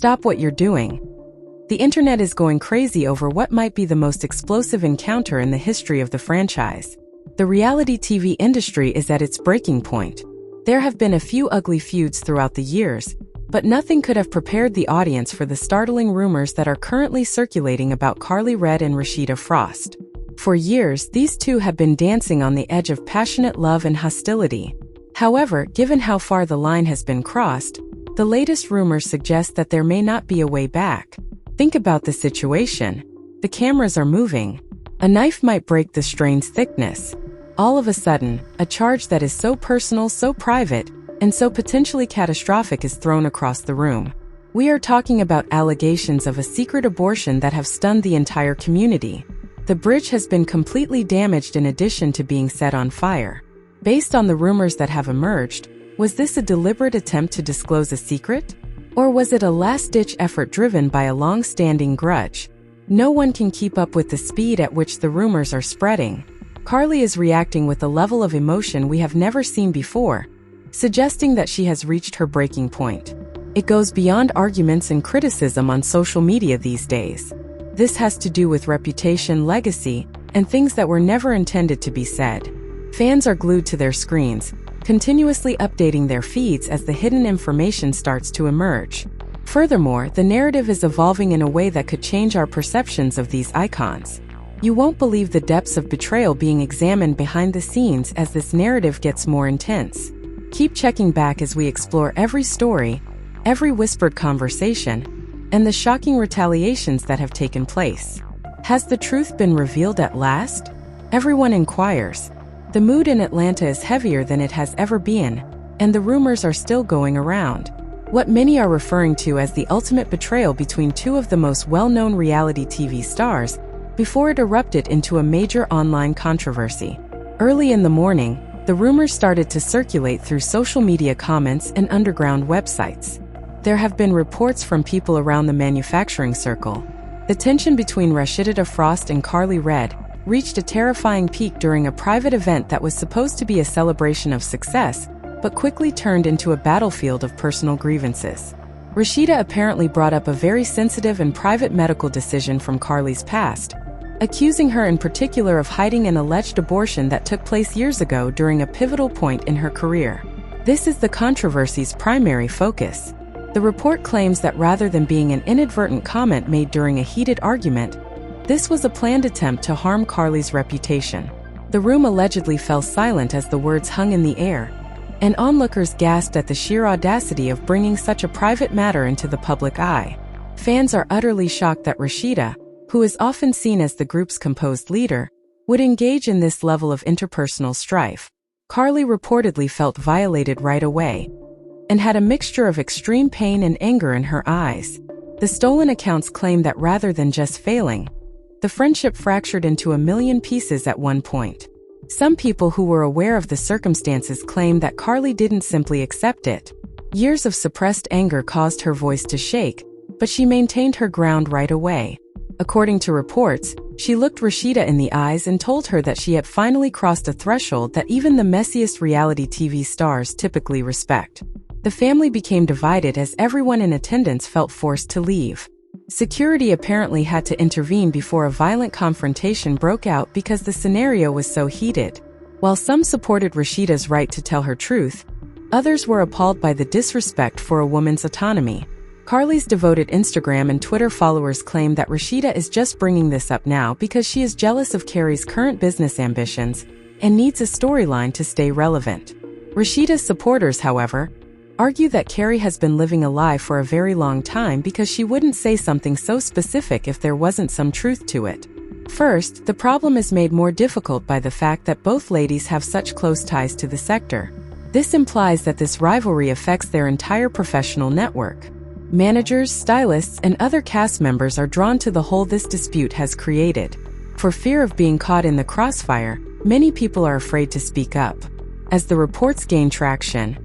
Stop what you're doing. The internet is going crazy over what might be the most explosive encounter in the history of the franchise. The reality TV industry is at its breaking point. There have been a few ugly feuds throughout the years, but nothing could have prepared the audience for the startling rumors that are currently circulating about Karlie Redd and Rasheeda Frost. For years, these two have been dancing on the edge of passionate love and hostility. However, given how far the line has been crossed, the latest rumors suggest that there may not be a way back. Think about the situation. The cameras are moving. A knife might break the strain's thickness. All of a sudden, a charge that is so personal, so private, and so potentially catastrophic is thrown across the room. We are talking about allegations of a secret abortion that have stunned the entire community. The bridge has been completely damaged in addition to being set on fire. Based on the rumors that have emerged, was this a deliberate attempt to disclose a secret? Or was it a last-ditch effort driven by a long-standing grudge? No one can keep up with the speed at which the rumors are spreading. Karlie is reacting with a level of emotion we have never seen before, suggesting that she has reached her breaking point. It goes beyond arguments and criticism on social media these days. This has to do with reputation, legacy, and things that were never intended to be said. Fans are glued to their screens, continuously updating their feeds as the hidden information starts to emerge. Furthermore, the narrative is evolving in a way that could change our perceptions of these icons. You won't believe the depths of betrayal being examined behind the scenes as this narrative gets more intense. Keep checking back as we explore every story, every whispered conversation, and the shocking retaliations that have taken place. Has the truth been revealed at last? Everyone inquires. The mood in Atlanta is heavier than it has ever been, and the rumors are still going around. What many are referring to as the ultimate betrayal between two of the most well-known reality TV stars, before it erupted into a major online controversy. Early in the morning, the rumors started to circulate through social media comments and underground websites. There have been reports from people around the manufacturing circle. The tension between Rasheeda Frost and Karlie Redd reached a terrifying peak during a private event that was supposed to be a celebration of success, but quickly turned into a battlefield of personal grievances. Rasheeda apparently brought up a very sensitive and private medical decision from Karlie's past, accusing her in particular of hiding an alleged abortion that took place years ago during a pivotal point in her career. This is the controversy's primary focus. The report claims that rather than being an inadvertent comment made during a heated argument, this was a planned attempt to harm Karlie's reputation. The room allegedly fell silent as the words hung in the air, and onlookers gasped at the sheer audacity of bringing such a private matter into the public eye. Fans are utterly shocked that Rasheeda, who is often seen as the group's composed leader, would engage in this level of interpersonal strife. Karlie reportedly felt violated right away, and had a mixture of extreme pain and anger in her eyes. The stolen accounts claim that rather than just failing, the friendship fractured into a million pieces at one point. Some people who were aware of the circumstances claim that Karlie didn't simply accept it. Years of suppressed anger caused her voice to shake, but she maintained her ground right away. According to reports, she looked Rasheeda in the eyes and told her that she had finally crossed a threshold that even the messiest reality TV stars typically respect. The family became divided as everyone in attendance felt forced to leave. Security apparently had to intervene before a violent confrontation broke out because the scenario was so heated. While some supported Rasheeda's right to tell her truth, others were appalled by the disrespect for a woman's autonomy. Karlie's devoted Instagram and Twitter followers claim that Rasheeda is just bringing this up now because she is jealous of Carrie's current business ambitions and needs a storyline to stay relevant. Rasheeda's supporters, however, argue that Karlie has been living a lie for a very long time because she wouldn't say something so specific if there wasn't some truth to it. First, the problem is made more difficult by the fact that both ladies have such close ties to the sector. This implies that this rivalry affects their entire professional network. Managers, stylists, and other cast members are drawn to the hole this dispute has created. For fear of being caught in the crossfire, many people are afraid to speak up. As the reports gain traction,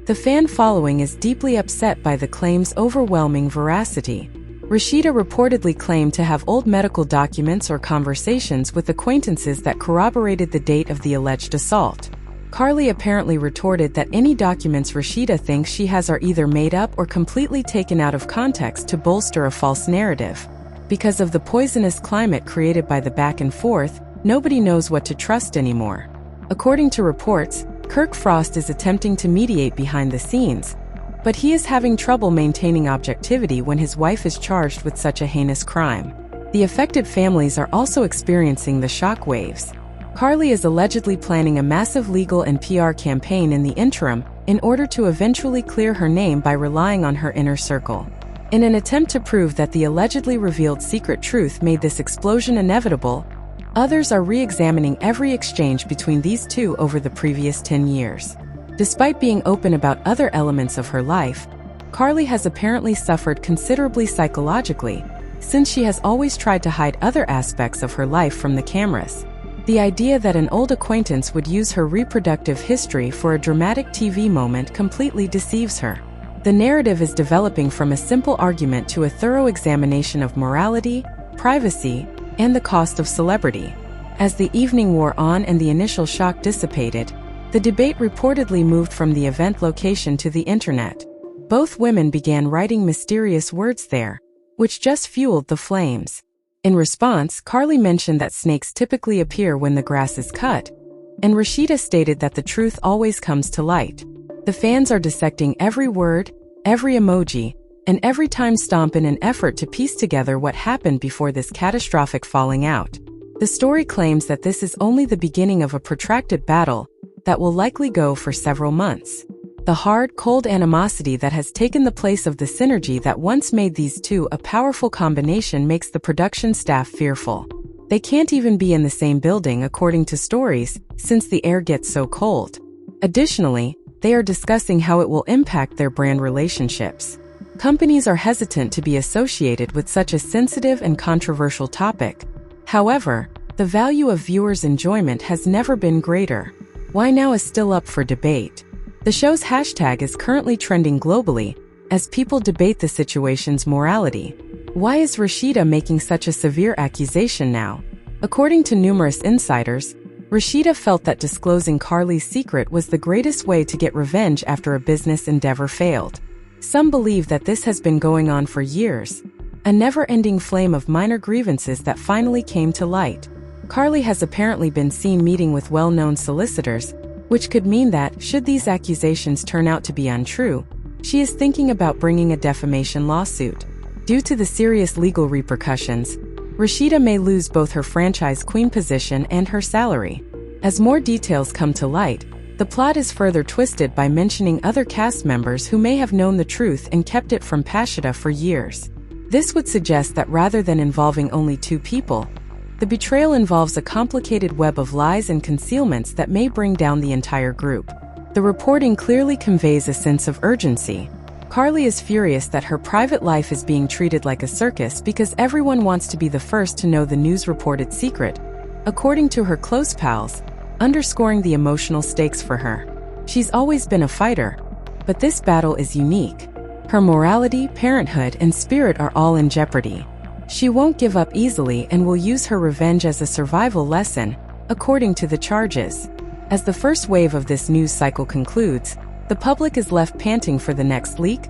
the fan following is deeply upset by the claim's overwhelming veracity. Rasheeda reportedly claimed to have old medical documents or conversations with acquaintances that corroborated the date of the alleged assault. Karlie apparently retorted that any documents Rasheeda thinks she has are either made up or completely taken out of context to bolster a false narrative. Because of the poisonous climate created by the back and forth, nobody knows what to trust anymore. According to reports, Kirk Frost is attempting to mediate behind the scenes, but he is having trouble maintaining objectivity when his wife is charged with such a heinous crime. The affected families are also experiencing the shock waves. Karlie is allegedly planning a massive legal and PR campaign in the interim in order to eventually clear her name by relying on her inner circle. In an attempt to prove that the allegedly revealed secret truth made this explosion inevitable, others are re-examining every exchange between these two over the previous 10 years. Despite being open about other elements of her life, Karlie has apparently suffered considerably psychologically, since she has always tried to hide other aspects of her life from the cameras. The idea that an old acquaintance would use her reproductive history for a dramatic TV moment completely deceives her. The narrative is developing from a simple argument to a thorough examination of morality, privacy, and the cost of celebrity. As the evening wore on and the initial shock dissipated, the debate reportedly moved from the event location to the internet. Both women began writing mysterious words there, which just fueled the flames. In response, Karlie mentioned that snakes typically appear when the grass is cut, and Rasheeda stated that the truth always comes to light. The fans are dissecting every word, every emoji, and every timestamp in an effort to piece together what happened before this catastrophic falling out. The story claims that this is only the beginning of a protracted battle that will likely go for several months. The hard, cold animosity that has taken the place of the synergy that once made these two a powerful combination makes the production staff fearful. They can't even be in the same building according to stories, since the air gets so cold. Additionally, they are discussing how it will impact their brand relationships. Companies are hesitant to be associated with such a sensitive and controversial topic. However, the value of viewers' enjoyment has never been greater. Why now is still up for debate. The show's hashtag is currently trending globally, as people debate the situation's morality. Why is Rasheeda making such a severe accusation now? According to numerous insiders, Rasheeda felt that disclosing Karlie's secret was the greatest way to get revenge after a business endeavor failed. Some believe that this has been going on for years, a never-ending flame of minor grievances that finally came to light. Karlie has apparently been seen meeting with well-known solicitors, which could mean that, should these accusations turn out to be untrue, she is thinking about bringing a defamation lawsuit. Due to the serious legal repercussions, Rasheeda may lose both her franchise queen position and her salary. As more details come to light, the plot is further twisted by mentioning other cast members who may have known the truth and kept it from Rasheeda for years. This would suggest that rather than involving only two people, the betrayal involves a complicated web of lies and concealments that may bring down the entire group. The reporting clearly conveys a sense of urgency. Karlie is furious that her private life is being treated like a circus because everyone wants to be the first to know the news-reported secret, according to her close pals, underscoring the emotional stakes for her. She's always been a fighter, but this battle is unique. Her morality, parenthood, and spirit are all in jeopardy. She won't give up easily and will use her revenge as a survival lesson, according to the charges. As the first wave of this news cycle concludes, the public is left panting for the next leak,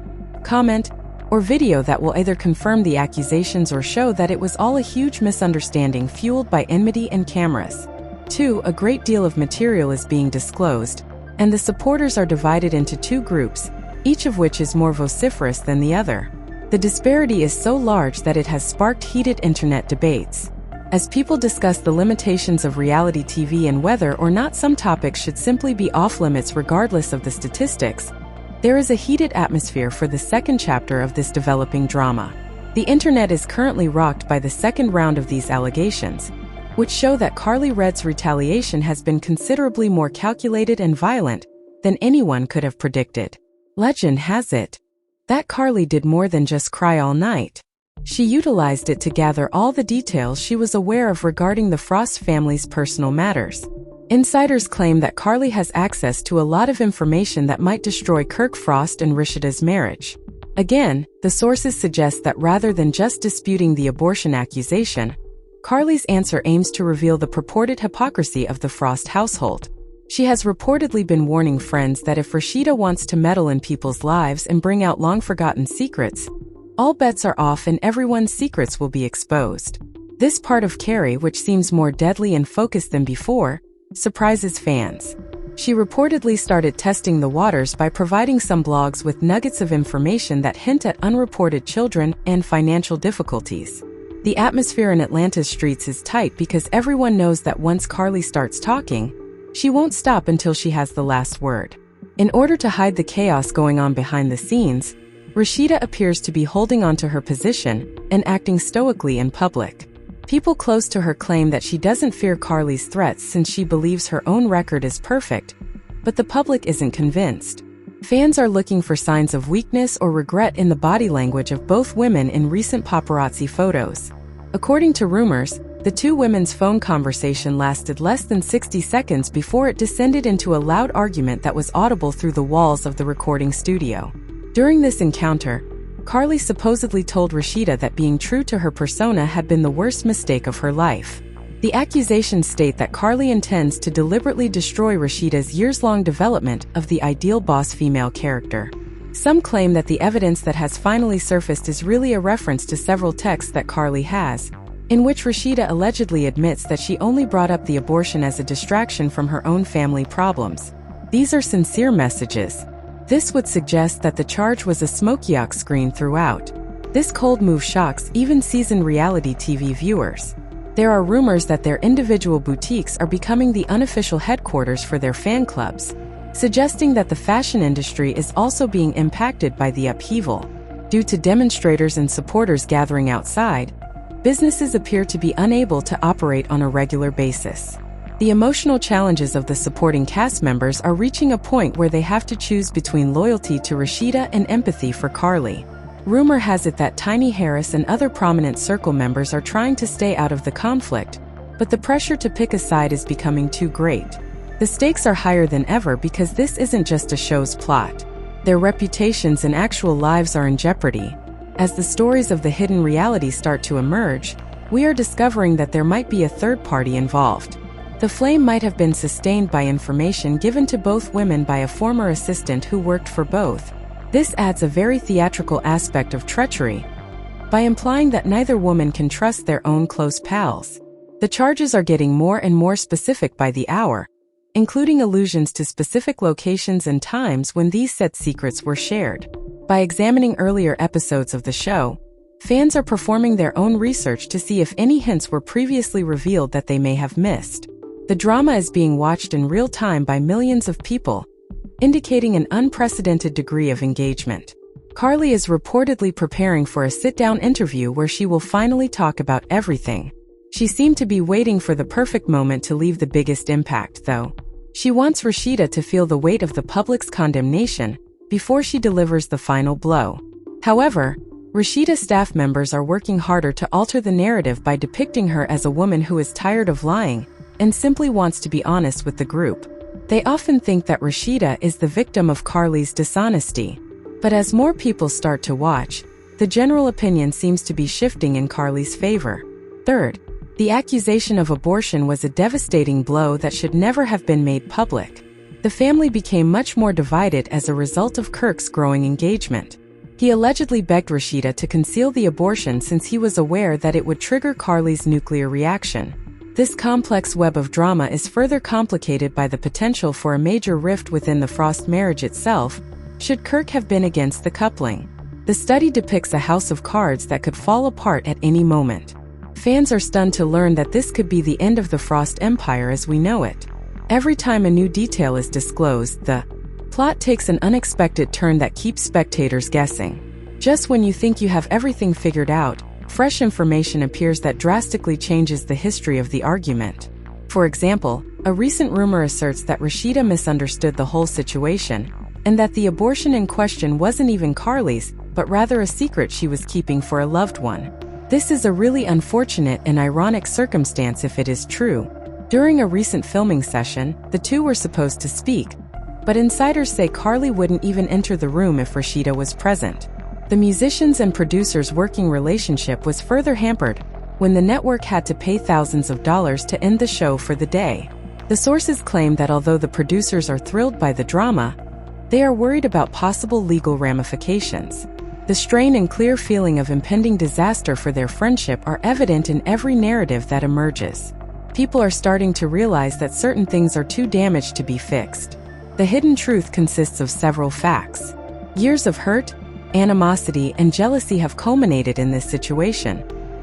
comment, or video that will either confirm the accusations or show that it was all a huge misunderstanding fueled by enmity and cameras. 2. A great deal of material is being disclosed, and the supporters are divided into two groups, each of which is more vociferous than the other. The disparity is so large that it has sparked heated internet debates. As people discuss the limitations of reality TV and whether or not some topics should simply be off-limits regardless of the statistics, there is a heated atmosphere for the second chapter of this developing drama. The internet is currently rocked by the second round of these allegations, which show that Karlie Red's retaliation has been considerably more calculated and violent than anyone could have predicted. Legend has it that Karlie did more than just cry all night. She utilized it to gather all the details she was aware of regarding the Frost family's personal matters. Insiders claim that Karlie has access to a lot of information that might destroy Kirk Frost and Rasheeda's marriage. Again, the sources suggest that rather than just disputing the abortion accusation, Karlie's answer aims to reveal the purported hypocrisy of the Frost household. She has reportedly been warning friends that if Rasheeda wants to meddle in people's lives and bring out long-forgotten secrets, all bets are off and everyone's secrets will be exposed. This part of Karlie, which seems more deadly and focused than before, surprises fans. She reportedly started testing the waters by providing some blogs with nuggets of information that hint at unreported children and financial difficulties. The atmosphere in Atlanta's streets is tight because everyone knows that once Karlie starts talking, she won't stop until she has the last word. In order to hide the chaos going on behind the scenes, Rasheeda appears to be holding on to her position and acting stoically in public. People close to her claim that she doesn't fear Karlie's threats since she believes her own record is perfect, but the public isn't convinced. Fans are looking for signs of weakness or regret in the body language of both women in recent paparazzi photos. According to rumors, the two women's phone conversation lasted less than 60 seconds before it descended into a loud argument that was audible through the walls of the recording studio. During this encounter, Karlie supposedly told Rasheeda that being true to her persona had been the worst mistake of her life. The accusations state that Karlie intends to deliberately destroy Rasheeda's years-long development of the ideal boss female character. Some claim that the evidence that has finally surfaced is really a reference to several texts that Karlie has, in which Rasheeda allegedly admits that she only brought up the abortion as a distraction from her own family problems. These are sincere messages. This would suggest that the charge was a smokey-ox screen throughout. This cold move shocks even seasoned reality TV viewers. There are rumors that their individual boutiques are becoming the unofficial headquarters for their fan clubs, suggesting that the fashion industry is also being impacted by the upheaval. Due to demonstrators and supporters gathering outside, businesses appear to be unable to operate on a regular basis. The emotional challenges of the supporting cast members are reaching a point where they have to choose between loyalty to Rasheeda and empathy for Karlie. Rumor has it that Tiny Harris and other prominent Circle members are trying to stay out of the conflict, but the pressure to pick a side is becoming too great. The stakes are higher than ever because this isn't just a show's plot. Their reputations and actual lives are in jeopardy. As the stories of the hidden reality start to emerge, we are discovering that there might be a third party involved. The flame might have been sustained by information given to both women by a former assistant who worked for both. This adds a very theatrical aspect of treachery, by implying that neither woman can trust their own close pals. The charges are getting more and more specific by the hour, including allusions to specific locations and times when these said secrets were shared. By examining earlier episodes of the show, fans are performing their own research to see if any hints were previously revealed that they may have missed. The drama is being watched in real time by millions of people, indicating an unprecedented degree of engagement. Karlie is reportedly preparing for a sit-down interview where she will finally talk about everything. She seemed to be waiting for the perfect moment to leave the biggest impact, though. She wants Rasheeda to feel the weight of the public's condemnation before she delivers the final blow. However, Rasheeda staff members are working harder to alter the narrative by depicting her as a woman who is tired of lying and simply wants to be honest with the group. They often think that Rasheeda is the victim of Karlie's dishonesty. But as more people start to watch, the general opinion seems to be shifting in Karlie's favor. Third, the accusation of abortion was a devastating blow that should never have been made public. The family became much more divided as a result of Kirk's growing engagement. He allegedly begged Rasheeda to conceal the abortion since he was aware that it would trigger Karlie's nuclear reaction. This complex web of drama is further complicated by the potential for a major rift within the Frost marriage itself, should Kirk have been against the coupling. The study depicts a house of cards that could fall apart at any moment. Fans are stunned to learn that this could be the end of the Frost empire as we know it. Every time a new detail is disclosed, the plot takes an unexpected turn that keeps spectators guessing. Just when you think you have everything figured out, fresh information appears that drastically changes the history of the argument. For example, a recent rumor asserts that Rasheeda misunderstood the whole situation, and that the abortion in question wasn't even Karlie's, but rather a secret she was keeping for a loved one. This is a really unfortunate and ironic circumstance if it is true. During a recent filming session, the two were supposed to speak, but insiders say Karlie wouldn't even enter the room if Rasheeda was present. The musicians and producers' working relationship was further hampered when the network had to pay thousands of dollars to end the show for the day. The sources claim that although the producers are thrilled by the drama, they are worried about possible legal ramifications. The strain and clear feeling of impending disaster for their friendship are evident in every narrative that emerges. People are starting to realize that certain things are too damaged to be fixed. The hidden truth consists of several facts. Years of hurt, animosity, and jealousy have culminated in this situation,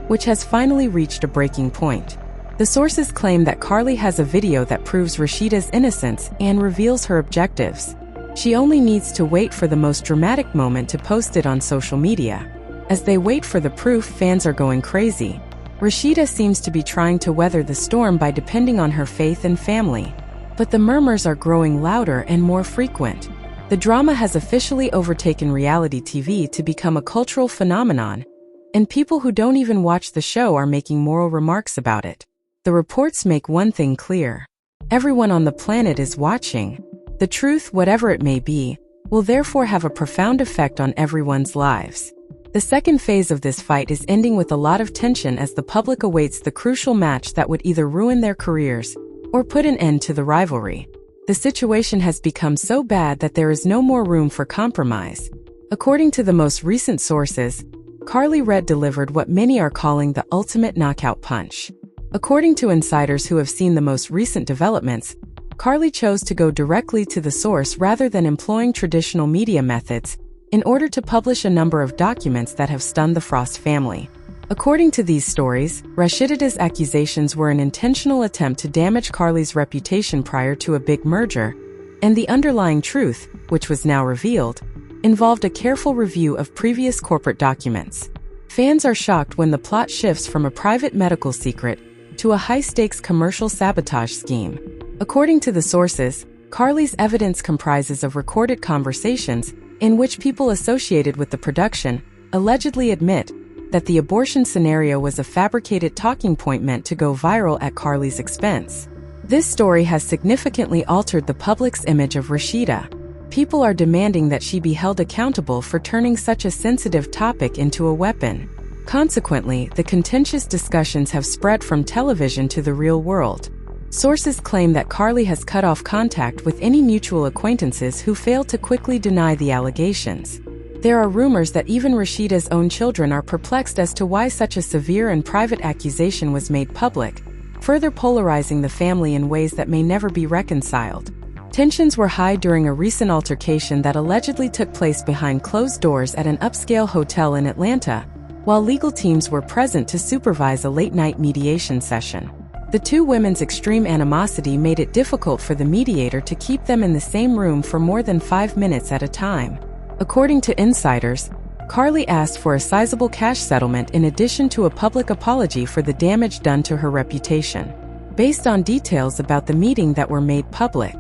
which has finally reached a breaking point. The sources claim that Karlie has a video that proves Rasheeda's innocence and reveals her objectives. She only needs to wait for the most dramatic moment to post it on social media. As they wait for the proof, fans are going crazy. Rasheeda seems to be trying to weather the storm by depending on her faith and family. But the murmurs are growing louder and more frequent. The drama has officially overtaken reality TV to become a cultural phenomenon, and people who don't even watch the show are making moral remarks about it. The reports make one thing clear. Everyone on the planet is watching. The truth, whatever it may be, will therefore have a profound effect on everyone's lives. The second phase of this fight is ending with a lot of tension as the public awaits the crucial match that would either ruin their careers or put an end to the rivalry. The situation has become so bad that there is no more room for compromise. According to the most recent sources, Karlie delivered what many are calling the ultimate knockout punch. According to insiders who have seen the most recent developments, Karlie chose to go directly to the source rather than employing traditional media methods in order to publish a number of documents that have stunned the Frost family. According to these stories, Rasheeda's accusations were an intentional attempt to damage Karlie's reputation prior to a big merger, and the underlying truth, which was now revealed, involved a careful review of previous corporate documents. Fans are shocked when the plot shifts from a private medical secret to a high-stakes commercial sabotage scheme. According to the sources, Karlie's evidence comprises of recorded conversations in which people associated with the production allegedly admit that the abortion scenario was a fabricated talking point meant to go viral at Karlie's expense. This story has significantly altered the public's image of Rasheeda. People are demanding that she be held accountable for turning such a sensitive topic into a weapon. Consequently, the contentious discussions have spread from television to the real world. Sources claim that Karlie has cut off contact with any mutual acquaintances who failed to quickly deny the allegations. There are rumors that even Rasheeda's own children are perplexed as to why such a severe and private accusation was made public, further polarizing the family in ways that may never be reconciled. Tensions were high during a recent altercation that allegedly took place behind closed doors at an upscale hotel in Atlanta, while legal teams were present to supervise a late-night mediation session. The two women's extreme animosity made it difficult for the mediator to keep them in the same room for more than 5 minutes at a time. According to insiders, Karlie asked for a sizable cash settlement in addition to a public apology for the damage done to her reputation, based on details about the meeting that were made public.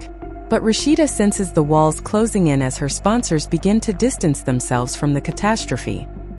But Rasheeda senses the walls closing in as her sponsors begin to distance themselves from the catastrophe.